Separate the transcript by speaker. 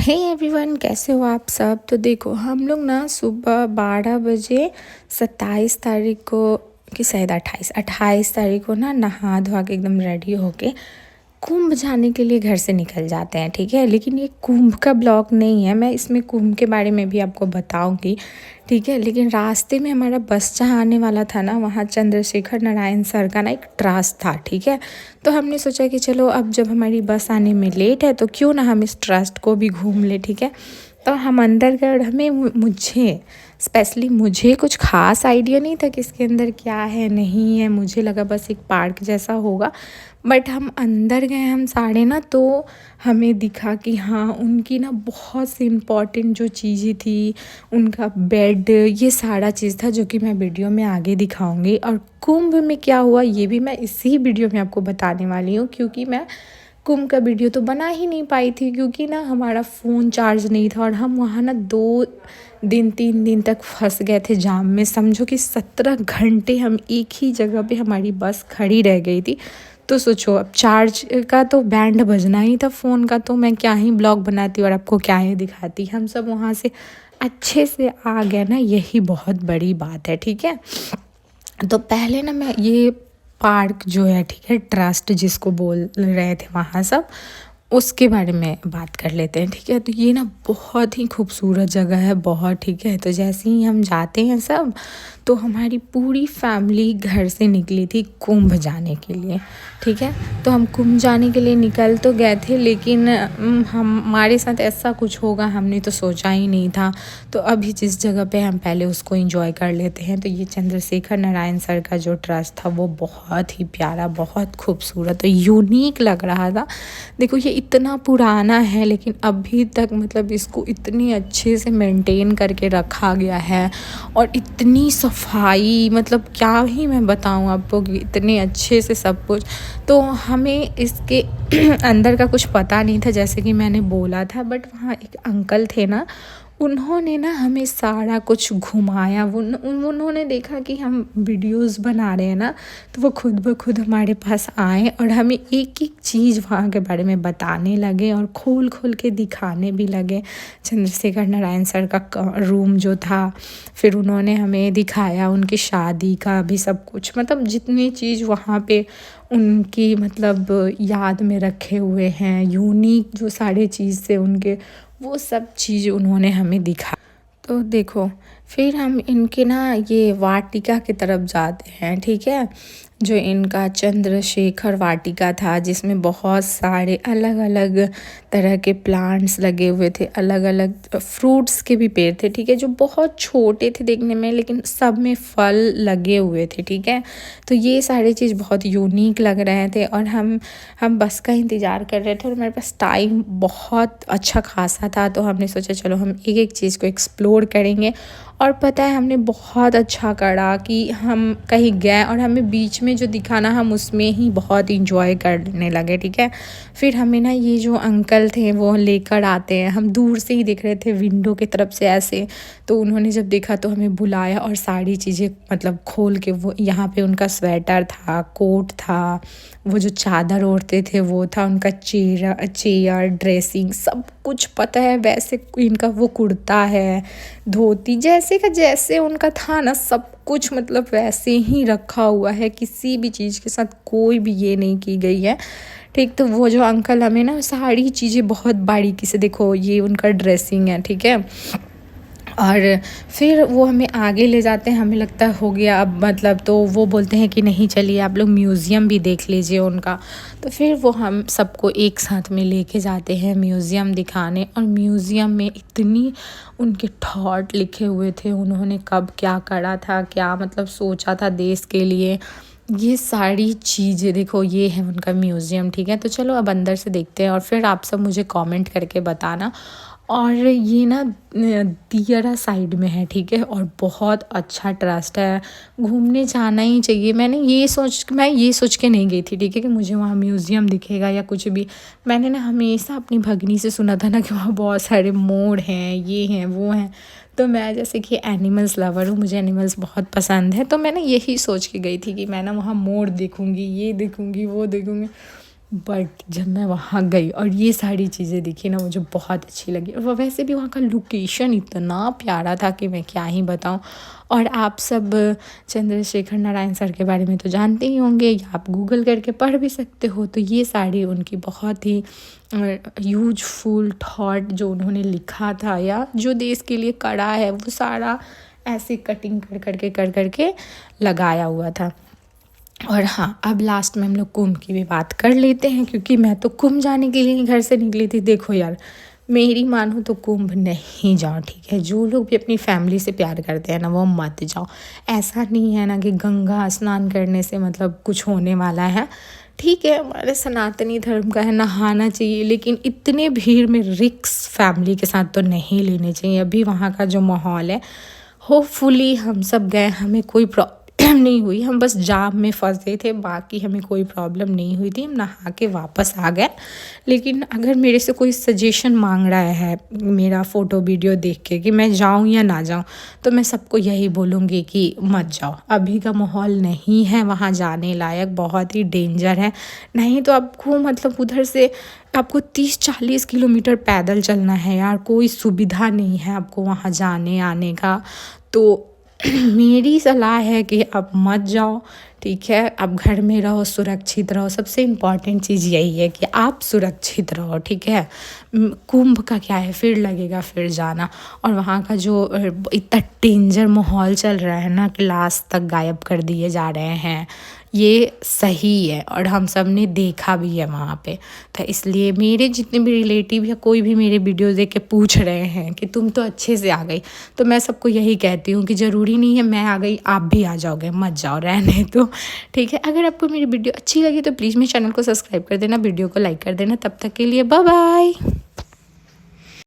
Speaker 1: Hey everyone, कैसे हो आप सब। तो देखो, हम लोग ना सुबह 12 बजे 27 तारीख को कि शायद 28 तारीख को ना नहा धोआ के एकदम रेडी होके कुंभ जाने के लिए घर से निकल जाते हैं। ठीक है, लेकिन ये कुंभ का ब्लॉग नहीं है, मैं इसमें कुंभ के बारे में भी आपको बताऊंगी। ठीक है, लेकिन रास्ते में हमारा बस जहाँ आने वाला था ना, वहाँ चंद्रशेखर नारायण सर का ना एक ट्रस्ट था। ठीक है, तो हमने सोचा कि चलो अब जब हमारी बस आने में लेट है तो क्यों ना हम इस ट्रस्ट को भी घूम ले। ठीक है, तो हम अंदर गए। हमें मुझे स्पेशली मुझे कुछ ख़ास आइडिया नहीं था कि इसके अंदर क्या है नहीं है। मुझे लगा बस एक पार्क जैसा होगा, बट हम अंदर गए हम सारे ना, तो हमें दिखा कि हाँ, उनकी ना बहुत सी इम्पॉर्टेंट जो चीज़ें थी, उनका बेड, ये सारा चीज़ था जो कि मैं वीडियो में आगे दिखाऊंगी। और कुंभ में क्या हुआ ये भी मैं इसी वीडियो में आपको बताने वाली हूँ, क्योंकि मैं कुंभ का वीडियो तो बना ही नहीं पाई थी क्योंकि ना हमारा फ़ोन चार्ज नहीं था और हम वहाँ ना 2 दिन 3 दिन तक फंस गए थे जाम में। समझो कि 17 घंटे हम एक ही जगह पे हमारी बस खड़ी रह गई थी। तो सोचो, अब चार्ज का तो बैंड बजना ही था फ़ोन का, तो मैं क्या ही ब्लॉग बनाती और आपको क्या ही दिखाती। हम सब वहाँ से अच्छे से आ गए ना, यही बहुत बड़ी बात है। ठीक है, तो पहले ना मैं ये पार्क जो है, ठीक है, ट्रस्ट जिसको बोल रहे थे वहाँ सब, उसके बारे में बात कर लेते हैं। ठीक है, तो ये ना बहुत ही खूबसूरत जगह है, बहुत। ठीक है, तो जैसे ही हम जाते हैं सब, तो हमारी पूरी फैमिली घर से निकली थी कुंभ जाने के लिए। ठीक है, तो हम कुंभ जाने के लिए निकल तो गए थे, लेकिन हमारे साथ ऐसा कुछ होगा हमने तो सोचा ही नहीं था। तो अभी जिस जगह पे हम पहले उसको एंजॉय कर लेते हैं। तो ये चंद्रशेखर नारायण सर का जो ट्रस्ट था वो बहुत ही प्यारा, बहुत खूबसूरत और यूनिक लग रहा था। देखो, ये इतना पुराना है लेकिन अभी तक मतलब इसको इतनी अच्छे से मेंटेन करके रखा गया है, और इतनी सफाई, मतलब क्या ही मैं बताऊँ आपको कि इतने अच्छे से सब कुछ। तो हमें इसके अंदर का कुछ पता नहीं था, जैसे कि मैंने बोला था, बट वहाँ एक अंकल थे ना, उन्होंने ना हमें सारा कुछ घुमाया। उन्होंने देखा कि हम वीडियोस बना रहे हैं ना, तो वो खुद ब खुद हमारे पास आए और हमें एक एक चीज़ वहाँ के बारे में बताने लगे और खोल खोल के दिखाने भी लगे। चंद्रशेखर नारायण सर का रूम जो था, फिर उन्होंने हमें दिखाया उनकी शादी का भी सब कुछ, मतलब जितनी चीज़ वहाँ पे उनकी मतलब याद में रखे हुए हैं, यूनिक जो सारे चीज़ थे उनके, वो सब चीज़ उन्होंने हमें दिखा। तो देखो, फिर हम इनके ना ये वाटिका की तरफ जाते हैं। ठीक है, जो इनका चंद्रशेखर वाटिका था, जिसमें बहुत सारे अलग अलग तरह के प्लांट्स लगे हुए थे, अलग अलग फ्रूट्स के भी पेड़ थे। ठीक है, जो बहुत छोटे थे देखने में, लेकिन सब में फल लगे हुए थे। ठीक है, तो ये सारी चीज़ बहुत यूनिक लग रहे थे। और हम बस का इंतज़ार कर रहे थे और हमारे पास टाइम बहुत अच्छा खासा था, तो हमने सोचा चलो हम एक एक चीज़ को एक्सप्लोर करेंगे। और पता है, हमने बहुत अच्छा करा कि हम कहीं गए और हमें बीच में जो दिखा ना, हम उसमें ही बहुत इंजॉय करने लगे। ठीक है, फिर हमें ना ये जो अंकल थे वो लेकर आते हैं, हम दूर से ही देख रहे थे विंडो की तरफ से ऐसे। तो उन्होंने जब देखा तो हमें बुलाया और सारी चीज़ें मतलब खोल के, वो यहाँ पे उनका स्वेटर था, कोट था, वो जो चादर ओढ़ते थे वो था, उनका चेयर ड्रेसिंग सब कुछ पता है। वैसे इनका वो कुर्ता है, धोती, जैसे का जैसे उनका था ना, सब कुछ मतलब वैसे ही रखा हुआ है। किसी भी चीज़ के साथ कोई भी ये नहीं की गई है। ठीक, तो वो जो अंकल हमें ना सारी चीज़ें बहुत बारीकी से, देखो ये उनका ड्रेसिंग है। ठीक है, और फिर वो हमें आगे ले जाते हैं, हमें लगता है हो गया अब मतलब, तो वो बोलते हैं कि नहीं, चलिए आप लोग म्यूज़ियम भी देख लीजिए उनका। तो फिर वो हम सबको एक साथ में लेके जाते हैं म्यूज़ियम दिखाने, और म्यूज़ियम में इतनी उनके थॉट लिखे हुए थे, उन्होंने कब क्या करा था, क्या मतलब सोचा था देश के लिए, ये सारी चीज़ें। देखो, ये है उनका म्यूज़ियम। ठीक है, तो चलो अब अंदर से देखते हैं और फिर आप सब मुझे कमेंट करके बताना। और ये ना दियरा साइड में है। ठीक है, और बहुत अच्छा ट्रस्ट है, घूमने जाना ही चाहिए। मैं ये सोच के नहीं गई थी, ठीक है, कि मुझे वहाँ म्यूज़ियम दिखेगा या कुछ भी। मैंने ना हमेशा अपनी भगनी से सुना था ना कि वहाँ बहुत सारे मोर हैं, ये हैं वो हैं। तो मैं जैसे कि एनिमल्स लवर हूँ, मुझे एनिमल्स बहुत पसंद है, तो मैंने यही सोच के गई थी कि मैं ना वहाँ मोर देखूँगी, ये देखूँगी, वो देखूँगी। बट जब मैं वहाँ गई और ये सारी चीज़ें दिखी ना, मुझे बहुत अच्छी लगी। और वैसे भी वहाँ का लोकेशन इतना प्यारा था कि मैं क्या ही बताऊँ। और आप सब चंद्रशेखर नारायण सर के बारे में तो जानते ही होंगे, या आप गूगल करके पढ़ भी सकते हो। तो ये सारी उनकी बहुत ही यूजफुल थॉट जो उन्होंने लिखा था या जो देश के लिए करा है, वो सारा ऐसे कटिंग कर करके लगाया हुआ था। और हाँ, अब लास्ट में हम लोग कुंभ की भी बात कर लेते हैं, क्योंकि मैं तो कुंभ जाने के लिए ही घर से निकली थी। देखो यार, मेरी मानो तो कुंभ नहीं जाओ, ठीक है। जो लोग भी अपनी फैमिली से प्यार करते हैं ना, वो मत जाओ। ऐसा नहीं है ना कि गंगा स्नान करने से मतलब कुछ होने वाला है। ठीक है, हमारे सनातनी धर्म का है, नहाना चाहिए, लेकिन इतने भीड़ में रिक्स फैमिली के साथ तो नहीं लेने चाहिए। अभी वहाँ का जो माहौल है, होपफुली हम सब गए, हमें कोई प्रॉब्लम नहीं हुई। हम बस जाम में फंसे थे, बाकी हमें कोई प्रॉब्लम नहीं हुई थी। हम नहा के वापस आ गए। लेकिन अगर मेरे से कोई सजेशन मांग रहा है मेरा फ़ोटो वीडियो देख के कि मैं जाऊं या ना जाऊं, तो मैं सबको यही बोलूँगी कि मत जाओ। अभी का माहौल नहीं है वहाँ जाने लायक, बहुत ही डेंजर है। नहीं तो आपको मतलब उधर से आपको 30-40 किलोमीटर पैदल चलना है यार, कोई सुविधा नहीं है आपको वहाँ जाने आने का। तो मेरी सलाह है कि आप मत जाओ, ठीक है। आप घर में रहो, सुरक्षित रहो। सबसे इम्पॉर्टेंट चीज़ यही है कि आप सुरक्षित रहो, ठीक है। कुंभ का क्या है, फिर लगेगा फिर जाना। और वहाँ का जो इतना डेंजर माहौल चल रहा है ना, क्लास तक गायब कर दिए जा रहे हैं, ये सही है और हम सब ने देखा भी है वहाँ पे। तो इसलिए मेरे जितने भी रिलेटिव या कोई भी मेरे वीडियो देख के पूछ रहे हैं कि तुम तो अच्छे से आ गई, तो मैं सबको यही कहती हूँ कि ज़रूरी नहीं है मैं आ गई आप भी आ जाओगे, मत जाओ, रहने दो, ठीक है। अगर आपको मेरी वीडियो अच्छी लगी तो प्लीज़ मेरे चैनल को सब्सक्राइब कर देना, वीडियो को लाइक कर देना। तब तक के लिए बाय बाय।